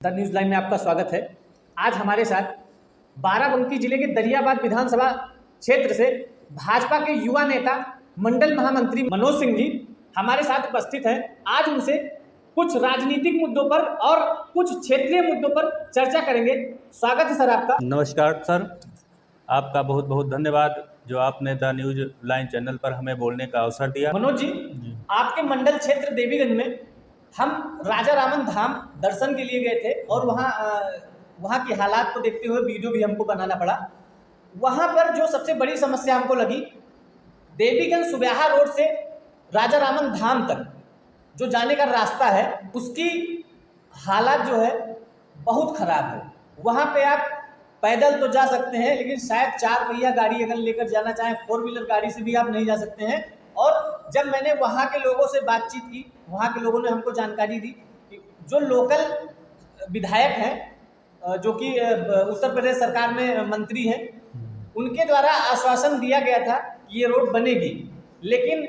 The news line में आपका स्वागत है। आज हमारे साथ बाराबंकी जिले के दरियाबाद विधानसभा क्षेत्र से भाजपा के युवा नेता मंडल महामंत्री मनोज सिंह जी हमारे साथ उपस्थित हैं। आज उनसे कुछ राजनीतिक मुद्दों पर और कुछ क्षेत्रीय मुद्दों पर चर्चा करेंगे। स्वागत है सर आपका। नमस्कार सर, आपका बहुत बहुत धन्यवाद जो आपने द न्यूज़ लाइन चैनल पर हमें बोलने का अवसर दिया। मनोज जी, आपके मंडल क्षेत्र देवीगंज में हम राजा रामन धाम दर्शन के लिए गए थे और वहाँ की हालात को देखते हुए वीडियो भी हमको बनाना पड़ा। वहाँ पर जो सबसे बड़ी समस्या हमको लगी, देवीगंज सुब्याहा रोड से राजा रामन धाम तक जो जाने का रास्ता है उसकी हालात जो है बहुत ख़राब है। वहाँ पे आप पैदल तो जा सकते हैं, लेकिन शायद 4 पहिया गाड़ी अगर लेकर जाना चाहें, 4 व्हीलर गाड़ी से भी आप नहीं जा सकते हैं। और जब मैंने वहाँ के लोगों से बातचीत की, वहाँ के लोगों ने हमको जानकारी दी कि जो लोकल विधायक हैं जो कि उत्तर प्रदेश सरकार में मंत्री हैं, उनके द्वारा आश्वासन दिया गया था कि ये रोड बनेगी, लेकिन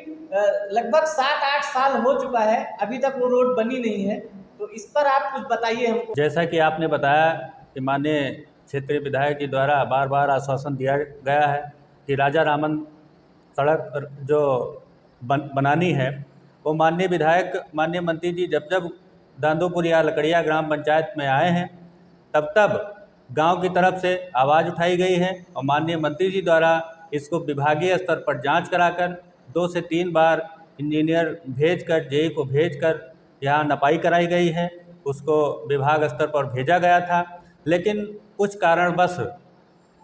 लगभग 7-8 साल हो चुका है, अभी तक वो रोड बनी नहीं है। तो इस पर आप कुछ बताइए हमको। जैसा कि आपने बताया कि माननीय क्षेत्रीय विधायक जी द्वारा बार बार आश्वासन दिया गया है कि राजा रामन सड़क जो बनानी है, वो माननीय विधायक माननीय मंत्री जी जब जब दांदोपुर या लकड़िया ग्राम पंचायत में आए हैं तब गांव की तरफ से आवाज़ उठाई गई है और माननीय मंत्री जी द्वारा इसको विभागीय स्तर पर जांच कराकर 2 से 3 बार इंजीनियर भेजकर जेई को भेजकर यहाँ नपाई कराई गई है। उसको विभाग स्तर पर भेजा गया था, लेकिन कुछ कारणवश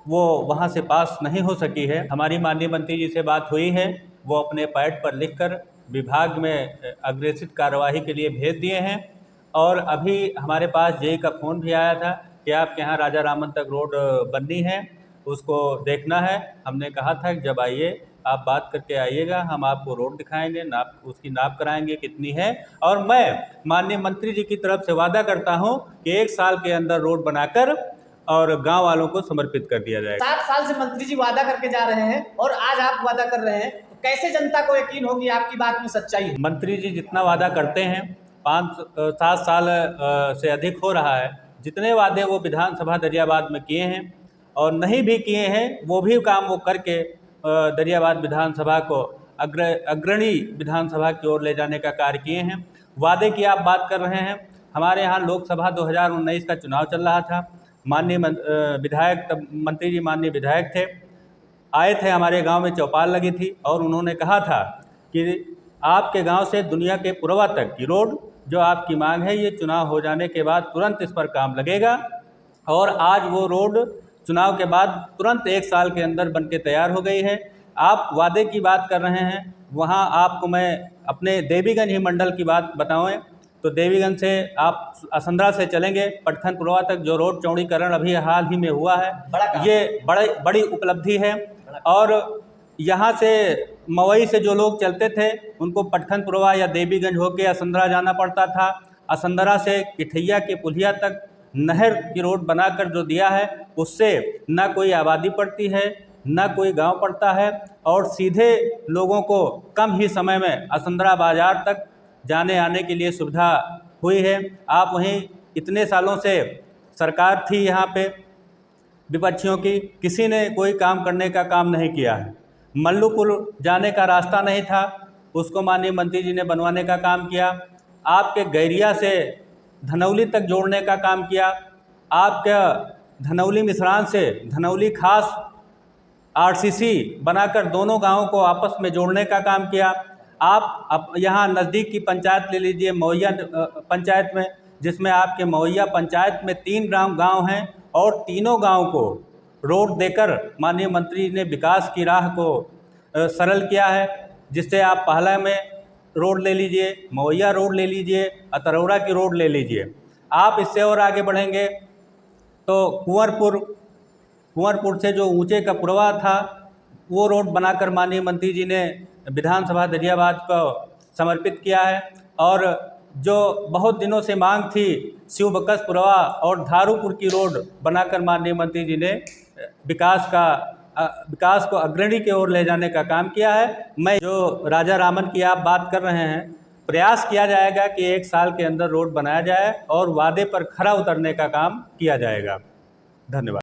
वो वहाँ से पास नहीं हो सकी है। हमारी माननीय मंत्री जी से बात हुई है, वो अपने पैड पर लिखकर विभाग में अग्रेसित कार्यवाही के लिए भेज दिए हैं। और अभी हमारे पास जेई का फ़ोन भी आया था कि आपके यहाँ राजा रामन तक रोड बननी है, उसको देखना है। हमने कहा था कि जब आइए आप बात करके आइएगा, हम आपको रोड दिखाएंगे, नाप उसकी नाप कराएंगे कितनी है। और मैं माननीय मंत्री जी की तरफ से वादा करता हूं कि 1 साल के अंदर रोड बनाकर और गांव वालों को समर्पित कर दिया जाएगा। 7 साल से मंत्री जी वादा करके जा रहे हैं और आज आप वादा कर रहे हैं, तो कैसे जनता को यकीन होगी आपकी बात में सच्चाई है? मंत्री जी जितना वादा करते हैं 5-7 साल से अधिक हो रहा है, जितने वादे वो विधानसभा दरियाबाद में किए हैं और नहीं भी किए हैं वो भी काम वो करके दरियाबाद विधानसभा को अग्रणी विधानसभा की ओर ले जाने का कार्य किए हैं। वादे की आप बात कर रहे हैं, हमारे यहाँ लोकसभा 2019 का चुनाव चल रहा था। माननीय विधायक तब मंत्री जी माननीय विधायक थे, आए थे, हमारे गांव में चौपाल लगी थी और उन्होंने कहा था कि आपके गांव से दुनिया के पुरवा तक की रोड जो आपकी मांग है, ये चुनाव हो जाने के बाद तुरंत इस पर काम लगेगा। और आज वो रोड चुनाव के बाद तुरंत 1 साल के अंदर बन के तैयार हो गई है। आप वादे की बात कर रहे हैं, वहाँ आपको मैं अपने देवीगंज ही मंडल की बात बताऊँ तो देवीगंज से आप असंद्रा से चलेंगे पटखनपुरवा तक जो रोड चौड़ीकरण अभी हाल ही में हुआ है, ये बड़ी उपलब्धि है। और यहाँ से मवई से जो लोग चलते थे उनको पटखनपुरवा या देवीगंज होके असंद्रा जाना पड़ता था। असंद्रा से किठैया के पुलिया तक नहर की रोड बनाकर जो दिया है, उससे ना कोई आबादी पड़ती है, ना कोई गांव पड़ता है और सीधे लोगों को कम ही समय में असंद्रा बाज़ार तक जाने आने के लिए सुविधा हुई है। आप वहीं इतने सालों से सरकार थी यहाँ पे विपक्षियों की, किसी ने कोई काम करने का काम नहीं किया है। मल्लूपुर जाने का रास्ता नहीं था, उसको माननीय मंत्री जी ने बनवाने का काम किया। आपके गैरिया से धनौली तक जोड़ने का काम किया। आपके धनौली मिश्रान से धनौली खास आरसीसी बनाकर दोनों गांवों को आपस में जोड़ने का काम किया। आप यहाँ नज़दीक की पंचायत ले लीजिए मवैया पंचायत में, जिसमें आपके मवैया पंचायत में 3 गांव हैं और तीनों गांव को रोड देकर माननीय मंत्री ने विकास की राह को सरल किया है। जिससे आप पहला में रोड ले लीजिए, मवैया रोड ले लीजिए, अतरौरा की रोड ले लीजिए। आप इससे और आगे बढ़ेंगे तो कुंवरपुर से जो ऊंचे का पुरवा था वो रोड बनाकर माननीय मंत्री जी ने विधानसभा दरियाबाद को समर्पित किया है। और जो बहुत दिनों से मांग थी शिवबकस पुरवा और धारूपुर की रोड बनाकर माननीय मंत्री जी ने विकास को अग्रणी की ओर ले जाने का काम किया है। मैं जो राजा रामन की आप बात कर रहे हैं प्रयास किया जाएगा कि 1 साल के अंदर रोड बनाया जाए और वादे पर खरा उतरने का काम किया जाएगा। धन्यवाद।